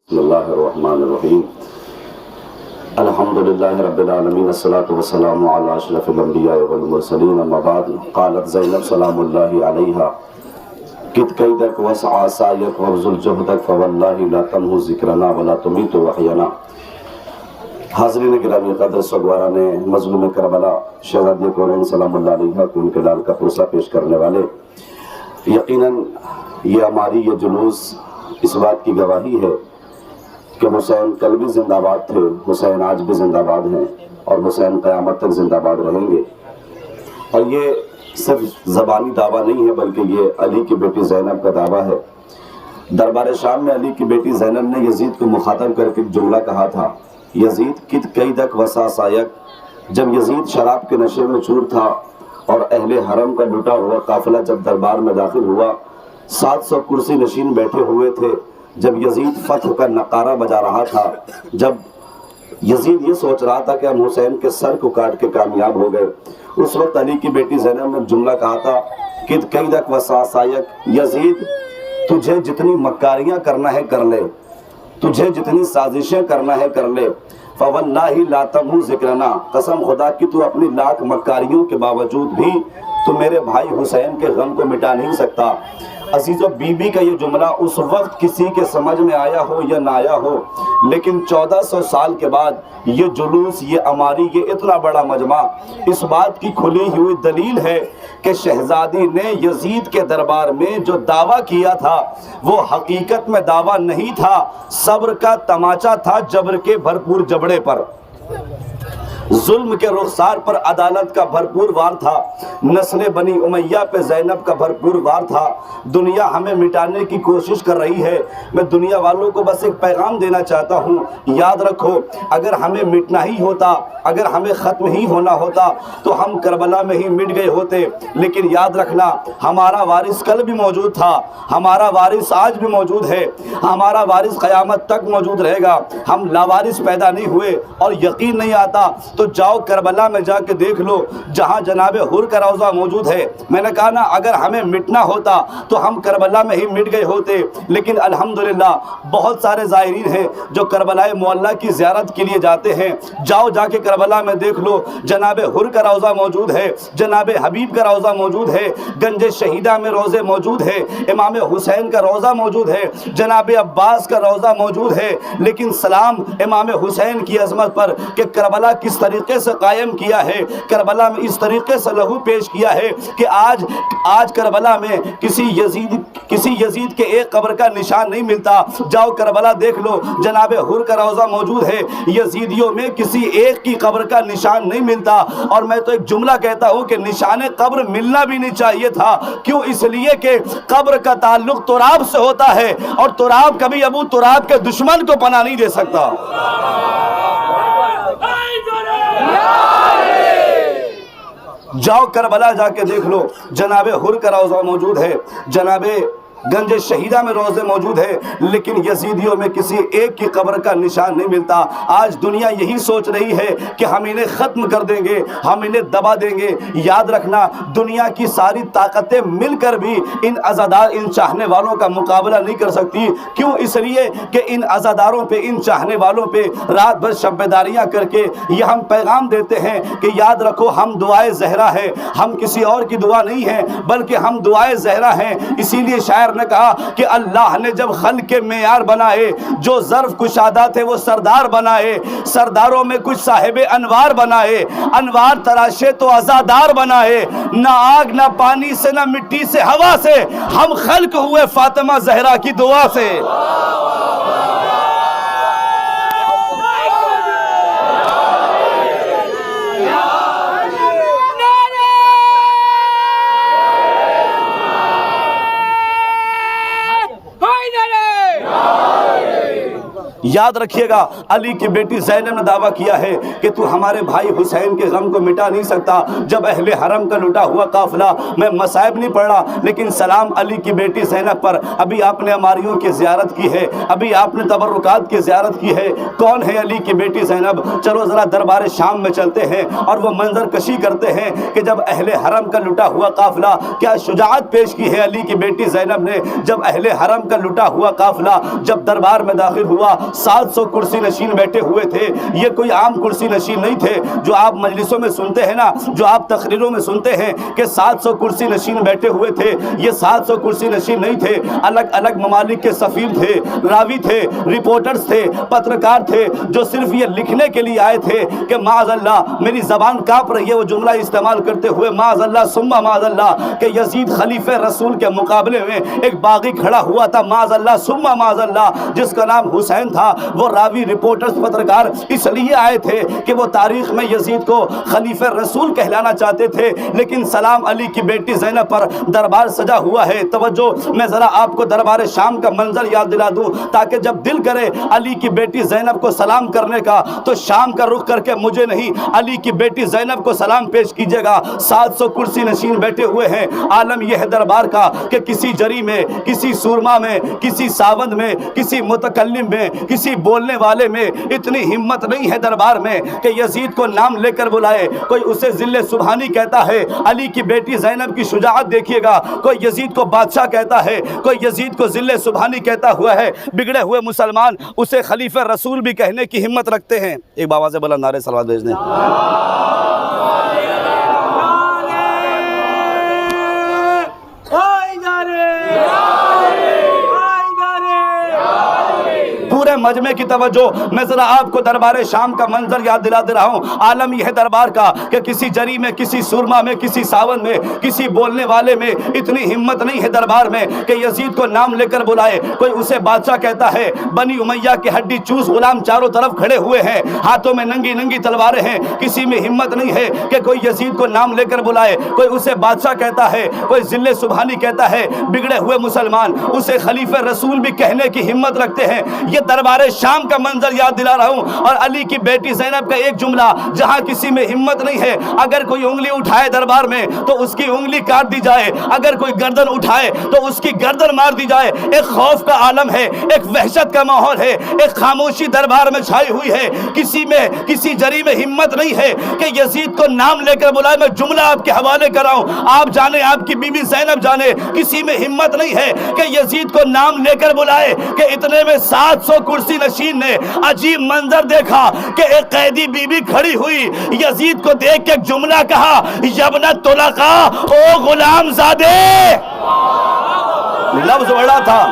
بسم اللہ الرحمن الرحیم الحمدللہ رب العالمین الصلاة والسلام علی اشرف الانبیاء والمرسلین اما بعد قالت زینب سلام اللہ علیہا کت قیدک وسعا سایک وابذل جہدک فواللہ لا تمحو ذکرنا ولا تمیت وحینا۔ حاضرین گرامی قدر سگواران مظلوم کربلا شہزادی کونین سلام اللہ علیہا کو ان کے لال کا پرسہ پیش کرنے والے، یقیناً یہ ہماری یہ جلوس اس بات کی گواہی ہے کہ حسین کل بھی زندہ باد تھے، حسین آج بھی زندہ باد ہیں اور حسین قیامت تک زندہ باد رہیں گے۔ اور یہ صرف زبانی دعویٰ نہیں ہے بلکہ یہ علی کی بیٹی زینب کا دعویٰ ہے۔ دربار شام میں علی کی بیٹی زینب نے یزید کو مخاطب کر کے جملہ کہا تھا، یزید کت قیدک وسع سایک۔ جب یزید شراب کے نشے میں چور تھا اور اہل حرم کا لٹا ہوا قافلہ جب دربار میں داخل ہوا، 700 کرسی نشین بیٹھے ہوئے تھے، جب یزید فتح کا نقارہ بجا رہا تھا، جب یزید یہ سوچ رہا تھا کہ ہم حسین کے سر کو کاٹ کے کامیاب ہو گئے، اس وقت علی کی بیٹی زینب نے جملہ کہا تھا کت قیدک وسع سایک، یزید تجھے جتنی مکاریاں کرنا ہے کر لے، تجھے جتنی سازشیں کرنا ہے کر لے، فواللہ لا تمحو ذکرنا، قسم خدا کی تو اپنی لاکھ مکاریوں کے باوجود بھی تو میرے بھائی حسین کے غم کو مٹا نہیں سکتا۔ عزیزو، بی بی کا یہ جملہ اس وقت کسی کے سمجھ میں آیا ہو یا نہ آیا ہو، لیکن 1400 سال کے بعد یہ جلوس، یہ اماری، یہ اتنا بڑا مجمع اس بات کی کھلی ہوئی دلیل ہے کہ شہزادی نے یزید کے دربار میں جو دعویٰ کیا تھا وہ حقیقت میں دعویٰ نہیں تھا، صبر کا تماچا تھا جبر کے بھرپور جبڑے پر، ظلم کے رخسار پر عدالت کا بھرپور وار تھا، نسل بنی امیہ پہ زینب کا بھرپور وار تھا۔ دنیا ہمیں مٹانے کی کوشش کر رہی ہے، میں دنیا والوں کو بس ایک پیغام دینا چاہتا ہوں، یاد رکھو اگر ہمیں مٹنا ہی ہوتا، اگر ہمیں ختم ہی ہونا ہوتا تو ہم کربلا میں ہی مٹ گئے ہوتے، لیکن یاد رکھنا ہمارا وارث کل بھی موجود تھا، ہمارا وارث آج بھی موجود ہے، ہمارا وارث قیامت تک موجود رہے گا۔ ہم لاوارث پیدا نہیں ہوئے اور یقین نہیں آتا تو جاؤ کربلا میں جا کے دیکھ لو جہاں جناب حر کا روضہ موجود ہے۔ میں نے کہا نا اگر ہمیں مٹنا ہوتا تو ہم کربلا میں ہی مٹ گئے ہوتے، لیکن الحمدللہ بہت سارے زائرین ہیں جو کربلا معلیٰ کی زیارت کے لیے جاتے ہیں، جاؤ جا کے کربلا میں دیکھ لو جناب حر کا روضہ موجود ہے، جناب حبیب کا روضہ موجود ہے، گنج شہیدہ میں روضے موجود ہے، امام حسین کا روضہ موجود ہے، جناب عباس کا روضہ موجود ہے، لیکن سلام امام حسین کی عظمت پر کہ کربلا کس طریقے سے قائم کیا ہے، کربلا میں اس طریقے سے لہو پیش کیا ہے کہ آج کربلا میں کسی یزید کے ایک قبر کا نشان نہیں ملتا۔ جاؤ کربلا دیکھ لو جناب حر کا روضہ موجود ہے، یزیدیوں میں کسی ایک کی قبر کا نشان نہیں ملتا۔ اور میں تو ایک جملہ کہتا ہوں کہ نشان قبر ملنا بھی نہیں چاہیے تھا، کیوں؟ اس لیے کہ قبر کا تعلق تراب سے ہوتا ہے اور تراب کبھی ابو تراب کے دشمن کو پناہ نہیں دے سکتا۔ جاؤ کربلا جا کے دیکھ لو جناب حر کا روضہ موجود ہے، جناب گنج شہیدہ میں روضے موجود ہے، لیکن یزیدیوں میں کسی ایک کی قبر کا نشان نہیں ملتا۔ آج دنیا یہی سوچ رہی ہے کہ ہم انہیں ختم کر دیں گے، ہم انہیں دبا دیں گے۔ یاد رکھنا دنیا کی ساری طاقتیں مل کر بھی ان عزادار، ان چاہنے والوں کا مقابلہ نہیں کر سکتی۔ کیوں؟ اس لیے کہ ان عزاداروں پہ، ان چاہنے والوں پہ رات بھر شب بیداریاں کر کے یہ ہم پیغام دیتے ہیں کہ یاد رکھو ہم دعائے زہرا ہے، ہم کسی اور کی دعا نہیں ہے بلکہ ہم دعائے زہرا ہیں۔ اسی لیے شاعر نے کہا کہ اللہ نے جب خلق کے معیار بنائے، جو ظرف کشادہ تھے وہ سردار بنائے، سرداروں میں کچھ صاحب انوار بنائے، انوار تراشے تو عزادار بنائے، نہ آگ نہ پانی سے نہ مٹی سے ہوا سے، ہم خلق ہوئے فاطمہ زہرا کی دعا سے۔ یاد رکھیے گا علی کی بیٹی زینب نے دعویٰ کیا ہے کہ تو ہمارے بھائی حسین کے غم کو مٹا نہیں سکتا. جب اہل حرم کا لٹا ہوا قافلہ، میں مصائب نہیں پڑھ رہا لیکن سلام علی کی بیٹی زینب پر. ابھی آپ نے عماریوں کی زیارت کی ہے، ابھی آپ نے تبرکات کی زیارت کی ہے. کون ہے علی کی بیٹی زینب؟ چلو ذرا دربار شام میں چلتے ہیں اور وہ منظر کشی کرتے ہیں کہ جب اہل حرم کا لٹا ہوا قافلہ، کیا شجاعت پیش کی ہے علی کی بیٹی زینب نے. جب اہل حرم کا لٹا ہوا قافلہ جب دربار میں داخل ہوا، 700 کرسی نشین بیٹھے ہوئے تھے. یہ کوئی عام کرسی نشین نہیں تھے جو آپ مجلسوں میں سنتے ہیں نا، جو آپ تقریروں میں سنتے ہیں کہ 700 کرسی نشین بیٹھے ہوئے تھے. یہ 700 کرسی نشین نہیں تھے، الگ الگ ممالک کے سفیر تھے، راوی تھے، رپورٹرز تھے، پترکار تھے، جو صرف یہ لکھنے کے لیے آئے تھے کہ معاذ اللہ، میری زبان کانپ رہی ہے وہ جملہ استعمال کرتے ہوئے، معاذ اللہ ثم معاذ اللہ، کہ یزید خلیفہ رسول کے مقابلے میں ایک باغی کھڑا ہوا تھا، معاذ اللہ ثم معاذ اللہ، جس کا نام حسین تھا. وہ راوی، رپورٹرز، پترکار اس لیے آئے تھے کہ وہ تاریخ میں یزید کو خلیفہ رسول کہلانا چاہتے تھے. لیکن سلام علی کی بیٹی زینب پر دربار سجا ہوا ہے. توجہ، میں ذرا آپ کو دربار شام کا منظر یاد دلا دوں تاکہ جب دل کرے علی کی بیٹی زینب کو سلام کرنے کا تو شام کا رخ کر کے مجھے نہیں، علی کی بیٹی زینب کو سلام پیش کیجیے گا. 700 کرسی نشین بیٹھے ہوئے ہیں. عالم یہ ہے دربار کا کہ کسی جری میں، کسی سورما میں، کسی ساوند میں، کسی متکلم میں، کسی بولنے والے میں اتنی ہمت نہیں ہے دربار میں کہ یزید کو نام لے کر بلائے. کوئی اسے ذل سبحانی کہتا ہے، علی کی بیٹی زینب کی شجاعت دیکھیے گا. کوئی یزید کو بادشاہ کہتا ہے، کوئی یزید کو ذل سبحانی کہتا ہوا ہے. بگڑے ہوئے مسلمان اسے خلیفہ رسول بھی کہنے کی ہمت رکھتے ہیں. ایک بابا سے بلند نعرے صلوات بھیج دیں. پورے مجمع کی توجہ، میں ذرا آپ کو دربار شام کا منظر یاد دلا دے رہا ہوں. عالم یہ ہے دربار کا کہ کسی جری میں، کسی سورما میں، کسی ساون میں، کسی بولنے والے میں اتنی ہمت نہیں ہے دربار میں کہ یزید کو نام لے کر بلائے. کوئی اسے بادشاہ کہتا ہے. بنی امیہ کے ہڈی چوس غلام چاروں طرف کھڑے ہوئے ہیں، ہاتھوں میں ننگی ننگی تلواریں ہیں. کسی میں ہمت نہیں ہے کہ کوئی یزید کو نام لے کر بلائے. کوئی اسے بادشاہ کہتا ہے، کوئی ذل سبحانی کہتا ہے. بگڑے ہوئے مسلمان اسے خلیفہ رسول بھی کہنے کی ہمت رکھتے ہیں. یہ دربار شام کا منظر یاد دلا رہا ہوں. اور علی کی بیٹی زینب کا ایک جملہ جہاں کسی میں ہمت نہیں ہے، اگر کوئی انگلی اٹھائے دربار میں تو اس کی انگلی کاٹ دی جائے، اگر کوئی گردن اٹھائے تو اس کی گردن مار دی جائے. ایک خوف کا عالم ہے، ایک وحشت کا ماحول ہے، ایک خاموشی دربار میں چھائی ہوئی ہے. کسی جری میں ہمت نہیں ہے کہ یزید کو نام لے کر بلائے. میں جملہ آپ کے حوالے کر رہا ہوں، آپ جانے، آپ کی بی بی زینب جانے. کسی میں ہمت نہیں ہے کہ یزید کو نام لے کر بلائے. کہ اتنے میں 700 کرسی نشین نے عجیب منظر دیکھا کہ ایک قیدی بی بی کھڑی ہوئی، یزید کو دیکھ کے ایک جملہ کہا، یبن طلقا، او غلام زادے. لفظ بڑا تھا.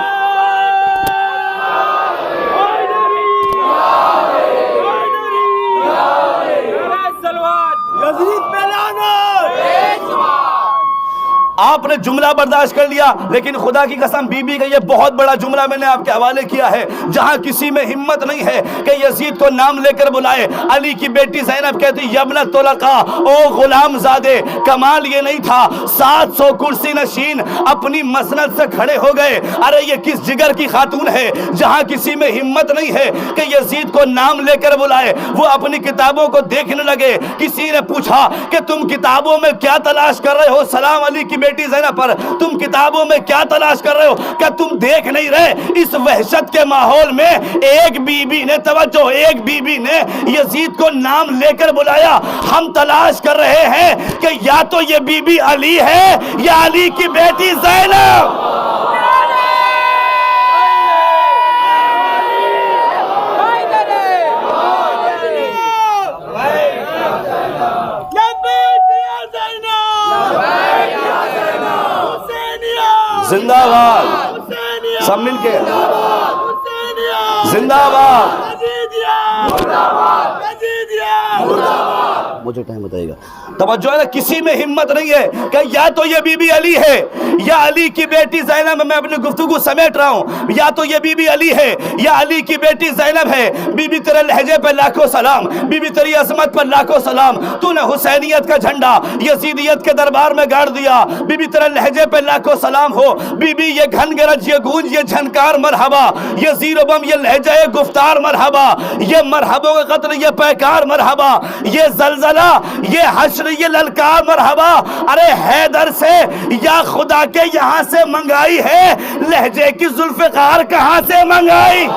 آپ نے جملہ برداشت کر لیا، لیکن خدا کی قسم بی بی کا یہ بہت بڑا جملہ میں نے آپ کے حوالے کیا ہے. جہاں کسی میں ہمت نہیں ہے کہ یزید کو نام لے کر بلائے، علی کی بیٹی زینب کہتی یبن طلقا، او غلام زادے. کمال یہ نہیں تھا 700 کرسی نشین اپنی مسند سے کھڑے ہو گئے. ارے یہ کس جگر کی خاتون ہے جہاں کسی میں ہمت نہیں ہے کہ یزید کو نام لے کر بلائے. وہ اپنی کتابوں کو دیکھنے لگے. کسی نے پوچھا کہ تم کتابوں میں کیا تلاش کر رہے ہو؟ سلام علی کی بیٹی زینب پر، تم کتابوں میں کیا تلاش کر رہے ہو؟ کیا تم دیکھ نہیں رہے اس وحشت کے ماحول میں ایک بی بی نے، توجہ، ایک بی بی نے یزید کو نام لے کر بلایا. ہم تلاش کر رہے ہیں کہ یا تو یہ بی بی علی ہے یا علی کی بیٹی زینب. زندہ باد، سب مل کے زندہ باد. توجہ ٹائم بتائے گا. توجہ ہے نا, کسی میں ہمت نہیں ہے کہ یا تو یہ بی بی علی ہے یا علی کی بیٹی زینب. میں اپنی گفتگو سمیٹ رہا ہوں, یا تو یہ بی بی علی ہے یا علی کی بیٹی زینب ہے. بی بی تیرے لہجے پہ لاکھوں سلام, بی بی تیری عظمت پر لاکھوں سلام. تو نے حسینیت کا جھنڈا یزیدیت کے دربار میں گاڑ دیا. بی بی تیرے لہجے پہ لاکھوں سلام ہو. بی بی یہ گھن گرج, یہ گونج, یہ جھنکار مرحبا, یہ زیر و بم, یہ لہجہ گفتار مرحبا, یہ مرحبوں کا قطر, یہ پیکار مرحبا, یہ زلزلہ, یہ حشر, یہ للکار مرحبا. ارے حیدر سے یا خدا کے یہاں سے منگائی ہے, لہجے کی ذوالفقار کہاں سے منگائی؟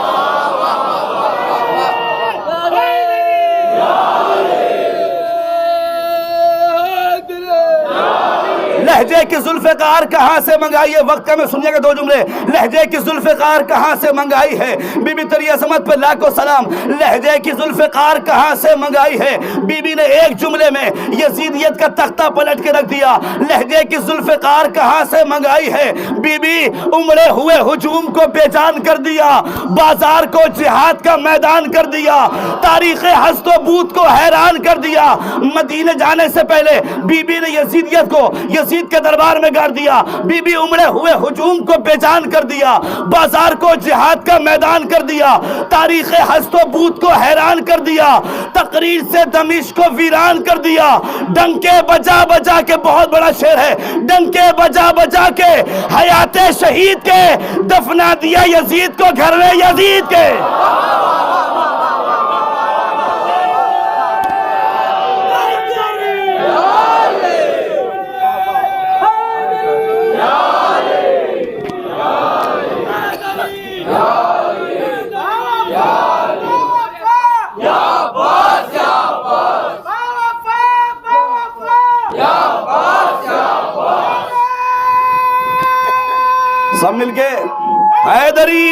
لہجے کی ذوالفقار کہاں سے منگائی ہے؟ وقت کا میں سنیے گا دو جملے. لہجے کی ذوالفقار کہاں سے منگائی ہے؟ بی بی تیری عظمت پہ لاکھوں سلام. لہجے کی ذوالفقار کہاں سے منگائی ہے؟ بی بی نے ایک جملے میں یزیدیت کا تختہ پلٹ کے رکھ دیا. لہجے کی ذوالفقار کہاں سے منگائی ہے؟ بی بی امڑے ہوئے ہجوم کو بے جان کر دیا, بازار کو جہاد کا میدان کر دیا, تاریخ ہست و بود کو حیران کر دیا. مدینے جانے سے پہلے بی بی نے یزیدیت کو یزید کے دربار میں گاڑ دیا. بی بی امڑے ہوئے ہجوم کو بے جان کر دیا, بازار کو جہاد کا میدان کر دیا, تاریخ ہست و بود کو حیران کر دیا, تقریر سے دمشق کو ویران کر دیا. ڈنکے بجا بجا کے, بہت بڑا شعر ہے, ڈنکے بجا بجا کے حیات شہید کے دفنا دیا یزید کو گھر میں یزید کے. سب مل کے حیدری.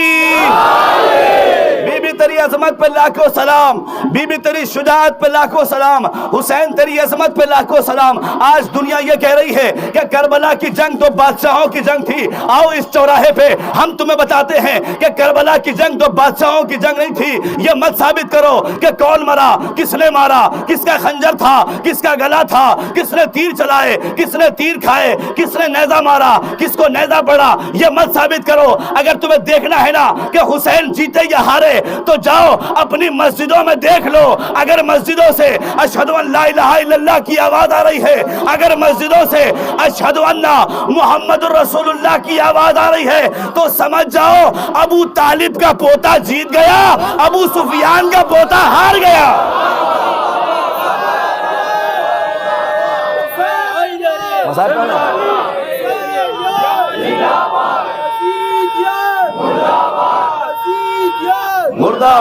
بی بی تیری عظمت پہ لاکھوں سلام, بی بی تیری شجاعت پہ لاکھوں سلام, حسین تیری عظمت پہ لاکھوں سلام. آج دنیا یہ کہہ رہی ہے کہ کربلا کی جنگ تو بادشاہوں کی جنگ تھی. آؤ اس چوراہے پہ ہم تمہیں بتاتے ہیں کہ کربلا کی جنگ تو بادشاہوں کی جنگ نہیں تھی. یہ مت ثابت کرو کہ کون مرا, کس نے مارا, کس کا خنجر تھا, کس کا گلا تھا, کس نے تیر چلائے, کس نے تیر کھائے, کس نے نیزہ مارا, کس کو نیزہ پڑا. یہ مت ثابت کرو. اگر تمہیں دیکھنا ہے نا کہ حسین جیتے یا ہارے تو جاؤ اپنی مسجدوں میں دیکھ لو. اگر مسجدوں سے اشہد ان لا الہ الا اللہ کی آواز آ رہی ہے, اگر مسجدوں سے اشہد ان محمد رسول اللہ کی آواز آ رہی ہے, تو سمجھ جاؤ ابو طالب کا پوتا جیت گیا, ابو سفیان کا پوتا ہار گیا. مردہ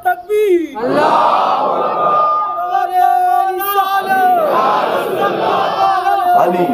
تکبیر, علی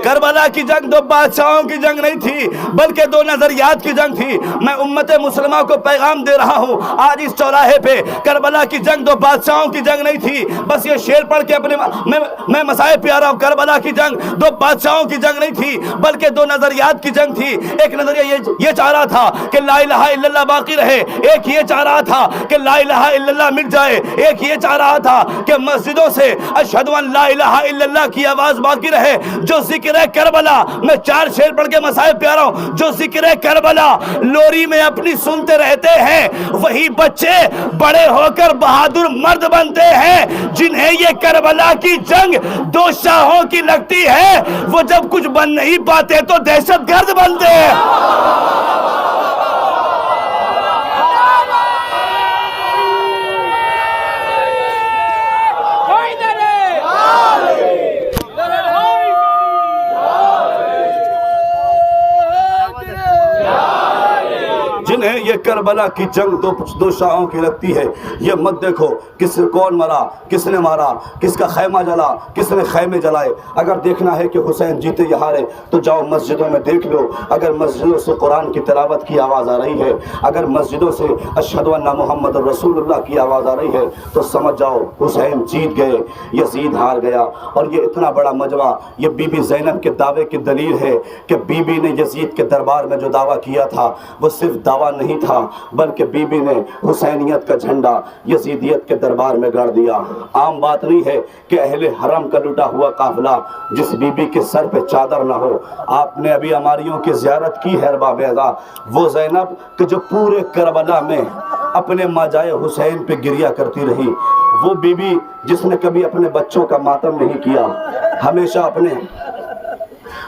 کربلا کی جنگ دو بادشاہوں کی جنگ نہیں تھی بلکہ دو نظریات کی جنگ تھی. میں امت مسلمہ کو پیغام دے رہا ہوں آج اس چوراہے پہ, کربلا کی جنگ دو بادشاہوں کی جنگ نہیں تھی. بس یہ شعر پڑھ کے اپنے میں مسائل پہ آ رہا ہوں. کربلا کی جنگ دو بادشاہوں کی جنگ نہیں تھی بلکہ دو نظریات کی جنگ تھی. ایک نظریہ یہ چاہ رہا تھا کہ لا الہ الا اللہ باقی رہے, ایک یہ چاہ رہا تھا کہ لا الہ الا اللہ مٹ جائے, ایک یہ چاہ رہا تھا کہ مسجدوں سے اشہد ان لا الہ الا اللہ کی آواز باقی رہے. جو ذکر کربلا, میں 4 شعر پڑھ کے مسائل پہ آ رہا ہوں, جو ذکر کربلا لوری میں اپنی سنتے رہتے ہیں وہی بچے بڑے ہو کر بہادر مرد بنتے ہیں. جنہیں یہ کربلا کی جنگ دو شاہوں کی لگتی ہے وہ جب کچھ بن نہیں پاتے تو دہشت گرد بنتے ہیں. جنہیں یہ کربلا کربلا کی جنگ دو شاہوں کی لگتی ہے، یہ مت دیکھو کون مرا، کس نے مارا، کس کا خیمہ جلا، کس نے خیمے جلائے۔ اگر دیکھنا ہے کہ حسین جیتے یا ہارے تو جاؤ مسجدوں میں دیکھ لو، اگر مسجدوں سے قرآن کی تلاوت کی آواز آ رہی ہے، اگر مسجدوں سے اشہد ان محمد رسول اللہ کی آواز آ رہی ہے تو سمجھ جاؤ حسین جیت گئے، یزید ہار گیا۔ اور یہ اتنا بڑا مجمع، یہ بی بی زینب کے دعوے کی دلیل ہے کہ بی بی نے یزید کے دربار میں جو دعویٰ کیا تھا وہ صرف دعویٰ نہیں تھا، بلکہ بی بی نے حسینیت کا جھنڈا یزیدیت کے دربار میں گاڑ دیا۔ عام بات نہیں ہے کہ اہل حرم کا لٹا ہوا قافلہ جس بی بی کے سر پہ چادر نہ ہو۔ آپ نے ابھی ہماریوں کی زیارت کی ہے ارباب اعضاء، وہ زینب کہ جو پورے کربلا میں اپنے ماجائے حسین پہ گریہ کرتی رہی، وہ بی بی جس نے کبھی اپنے بچوں کا ماتم نہیں کیا، ہمیشہ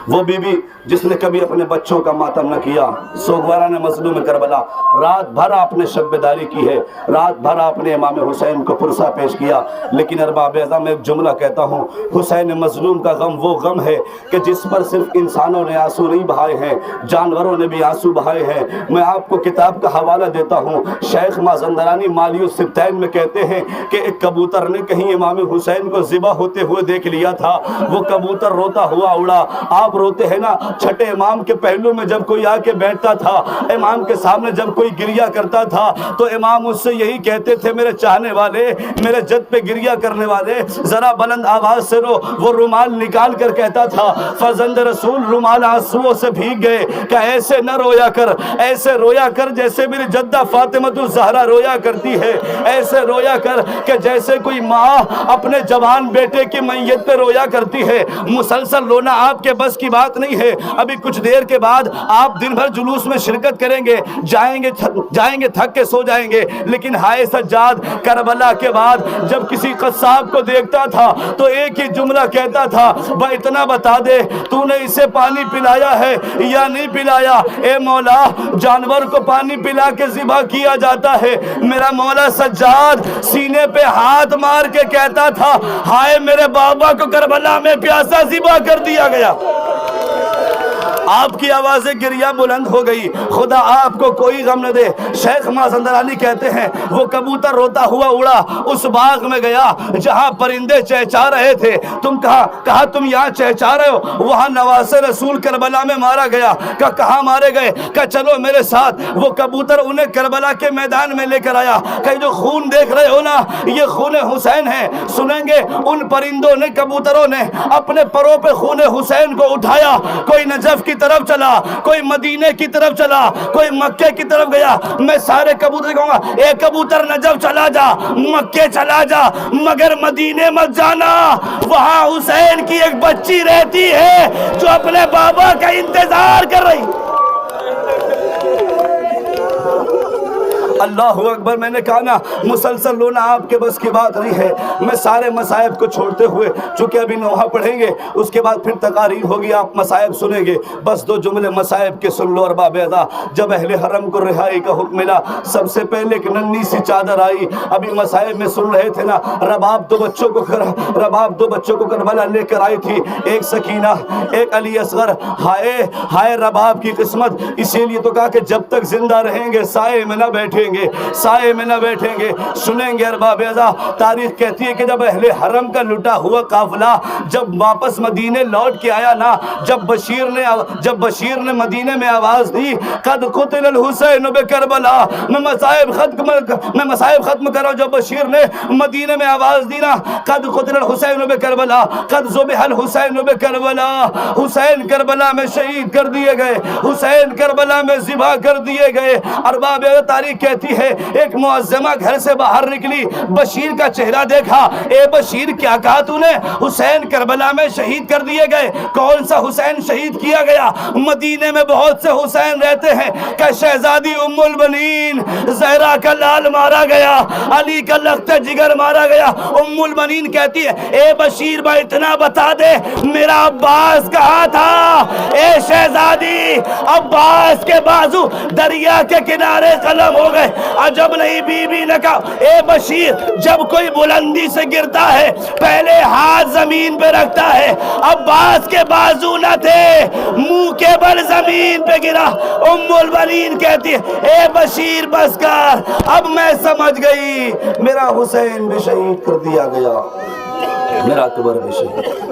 وہ بی بی جس نے کبھی اپنے بچوں کا ماتم نہ کیا، سوگوارہ نے مظلوم کربلا رات بھر آپ نے شب بیداری کی ہے، رات بھر آپ نے امام حسین کو پرسہ پیش کیا۔ لیکن ارباب اعضاء میں ایک جملہ کہتا ہوں، حسین مظلوم کا غم وہ غم ہے کہ جس پر صرف انسانوں نے آنسو نہیں بہائے ہیں، جانوروں نے بھی آنسو بہائے ہیں۔ میں آپ کو کتاب کا حوالہ دیتا ہوں، شیخ مازندرانی مالی السبتین میں کہتے ہیں کہ ایک کبوتر نے کہیں امام حسین کو ذبح ہوتے ہوئے دیکھ لیا تھا، وہ کبوتر روتا ہوا اڑا۔ آپ روتے ہیں نا، چھٹے امام کے پہلو میں جب کوئی آ کے بیٹھتا تھا، امام کے سامنے جب کوئی گریہ کرتا تھا تو امام اس سے یہی کہتے تھے، میرے چاہنے والے، میرے جد پہ گریہ کرنے والے ذرا بلند آواز سے رو۔ وہ رومال نکال کر کہتا تھا، فرزند رسول رومال آنسوؤں سے بھیگ گئے، کہ ایسے نہ رویا کر، ایسے رویا کر جیسے میری جدہ فاطمہ الزہرا رویا کرتی ہے، ایسے رویا کر کہ جیسے کوئی ماں اپنے جوان بیٹے کی میت پہ رویا کرتی ہے۔ مسلسل رونا آپ کے بس کی بات نہیں ہے۔ ابھی کچھ دیر کے بعد آپ دن بھر جلوس میں شرکت کریں گے، جائیں گے تھک کے سو جائیں گے، لیکن ہائے سجاد کربلا کے بعد جب کسی قصاب کو دیکھتا تھا تو ایک ہی جملہ کہتا تھا، بھائی اتنا بتا دے تو نے اسے پانی پلایا ہے یا نہیں پلایا؟ اے مولا، جانور کو پانی پلا کے ذبح کیا جاتا ہے، میرا مولا سجاد سینے پہ ہاتھ مار کے کہتا تھا، ہائے میرے بابا کو کربلا میں پیاسا ذبح کر دیا گیا۔ آپ کی آوازیں گریہ بلند ہو گئی، خدا آپ کو کوئی غم نہ دے۔ شیخ مازندرانی کہتے ہیں، وہ کبوتر روتا ہوا اڑا، اس باغ میں گیا جہاں پرندے چہچا رہے تھے۔ تم کہا تم یہاں چہچا رہے ہو، وہاں نواز رسول کربلا میں مارا گیا۔ کہاں مارے گئے؟ کہ چلو میرے ساتھ۔ وہ کبوتر انہیں کربلا کے میدان میں لے کر آیا، کہ جو خون دیکھ رہے ہو نا، یہ خون حسین ہے۔ سنیں گے ان پرندوں نے، کبوتروں نے اپنے پروں پہ خون حسین کو اٹھایا، کوئی نجف کی طرف چلا، کوئی مدینے کی طرف چلا، کوئی مکے کی طرف گیا۔ میں سارے کبوتر کہوں گا، اے کبوتر نجف چلا جا، مکے چلا جا، مگر مدینے مت جانا، وہاں حسین کی ایک بچی رہتی ہے جو اپنے بابا کا انتظار کر رہی۔ اللہ اکبر۔ میں نے کہا نا، مسلسل رونا آپ کے بس کی بات نہیں ہے۔ میں سارے مصائب کو چھوڑتے ہوئے، چونکہ ابھی نوحہ پڑھیں گے، اس کے بعد پھر تقاریر ہوگی، آپ مصائب سنیں گے، بس دو جملے مصائب کے سن لو ارباب اعضاء۔ جب اہل حرم کو رہائی کا حکم ملا، سب سے پہلے ایک ننھی سی چادر آئی۔ ابھی مصائب میں سن رہے تھے نا، رباب دو بچوں کو کربلا لے کر آئی تھی، ایک سکینہ، ایک علی اصغر۔ ہائے رباب کی قسمت، اسی لیے تو کہا کہ جب تک زندہ رہیں گے سائے میں نہ بیٹھیں گے۔ سنیں گے ارباب اعضاء، تاریخ کہتی ہے کہ جب اہل حرم کا لٹا ہوا قافلہ جب واپس مدینے لوٹ کے آیا نا، جب بشیر نے مدینے میں آواز دی، قد قتل الحسین بکربلا، میں مصائب ختم کر رہا ہوں۔ جب بشیر نے مدینے میں آواز دی نا، قد قتل الحسین بکربلا، قد ذبح الحسین بکربلا، حسین کربلا میں شہید کر دیے گئے، حسین کربلا میں ذبح کر دیے گئے۔ ارباب تاریخ کہتی ہے، ایک معظمہ گھر سے باہر نکلی، بشیر کا چہرہ دیکھا، اے بشیر کیا کہا تو نے؟ حسین کربلا میں شہید کر دیے گئے۔ کون سا حسین شہید کیا گیا؟ مدینے میں بہت سے حسین رہتے ہیں، کہ شہزادی ام البنین زہرا کا لال مارا گیا، علی کا لخت جگر مارا گیا۔ ام البنین کہتی ہے، اے بشیر بھائی اتنا بتا دے، میرا عباس کہاں تھا؟ اے شہزادی، عباس کے بازو دریا کے کنارے قلم ہو گئے، عجب نہیں بیوی نے کہا اے بشیر جب کوئی بلندی سے گرتا ہے پہلے ہاتھ زمین پہ رکھتا ہے، عباس کے بازو نہ تھے، منہ کے بل زمین پہ گرا۔ ام البنین کہتی ہے اے بشیر بس کر، اب میں سمجھ گئی میرا حسین بھی شہید کر دیا گیا، میرا اکبر بھی شہید